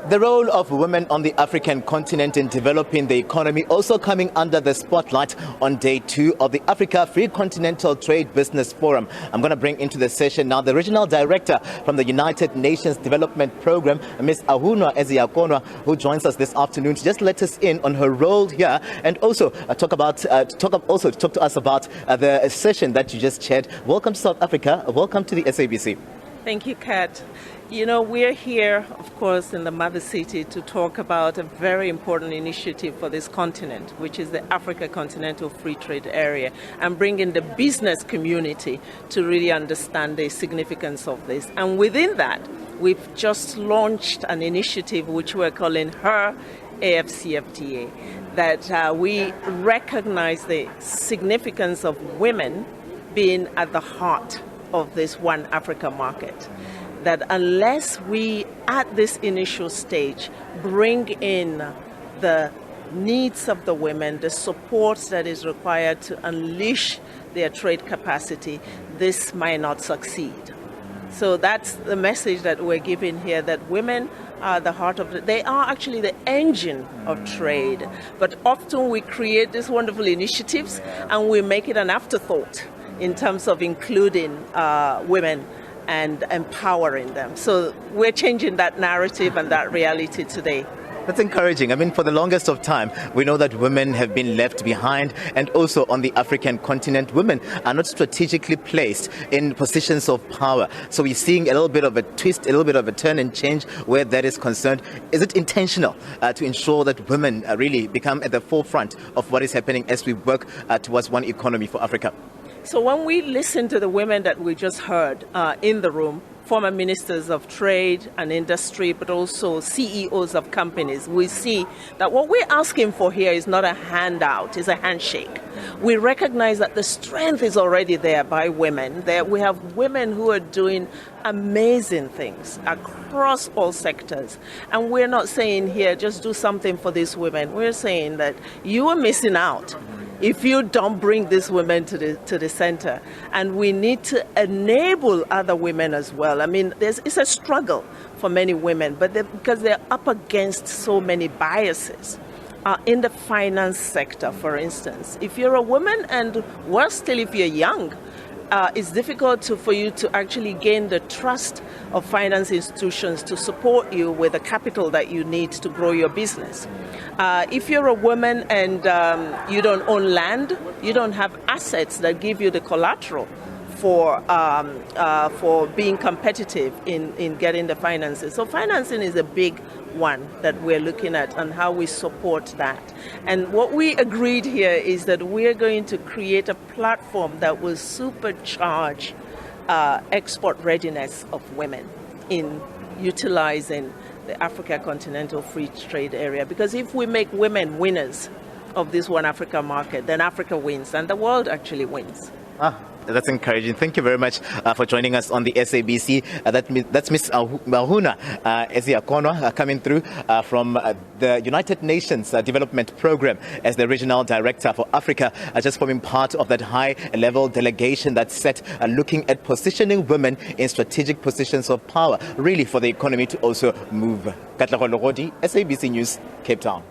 The role of women on the African continent in developing the economy also coming under the spotlight on day 2 of the Africa Free Continental Trade Business Forum. I'm going to bring into the session now the Regional Director from the United Nations Development Program, Ms. Ahunwa Eziakonwa, who joins us this afternoon to just let us in on her role here and also talk to us about the session that you just chaired. Welcome to South Africa. Welcome to the SABC. Thank you, Kat. You know, we're here, of course, in the mother city to talk about a very important initiative for this continent, which is the Africa Continental Free Trade Area, and bringing the business community to really understand the significance of this. And within that, we've just launched an initiative which we're calling her AfCFTA, that we recognize the significance of women being at the heart of this One Africa market. That unless we, at this initial stage, bring in the needs of the women, the support that is required to unleash their trade capacity, this might not succeed. So that's the message that we're giving here, that women are the heart of they are actually the engine of trade. But often we create these wonderful initiatives and we make it an afterthought in terms of including women and empowering them. So we're changing that narrative and that reality today. That's encouraging. I mean, for the longest of time, we know that women have been left behind, and also on the African continent, women are not strategically placed in positions of power. So we're seeing a little bit of a twist, a little bit of a turn and change where that is concerned. Is it intentional to ensure that women really become at the forefront of what is happening as we work towards one economy for Africa? So when we listen to the women that we just heard in the room, former ministers of trade and industry, but also CEOs of companies, we see that what we're asking for here is not a handout, it's a handshake. We recognize that the strength is already there by women. We have women who are doing amazing things across all sectors. And we're not saying here, just do something for these women. We're saying that you are missing out if you don't bring these women to the center. And we need to enable other women as well. I mean, it's a struggle for many women, but because they're up against so many biases. In the finance sector, for instance, if you're a woman, and worse still if you're young, it's difficult for you to actually gain the trust of finance institutions to support you with the capital that you need to grow your business. If you're a woman and you don't own land, you don't have assets that give you the collateral for being competitive in getting the finances. So financing is a big one that we're looking at and how we support that. And what we agreed here is that we're going to create a platform that will supercharge export readiness of women in utilizing the Africa Continental Free Trade Area. Because if we make women winners of this One Africa market, then Africa wins and the world actually wins. That's encouraging. Thank you very much for joining us on the SABC. That's Ms. Ahunwa Eziakonwa coming through from the United Nations Development Program as the Regional Director for Africa, just forming part of that high-level delegation that's set looking at positioning women in strategic positions of power, really for the economy to also move. Katlego Logodi, SABC News, Cape Town.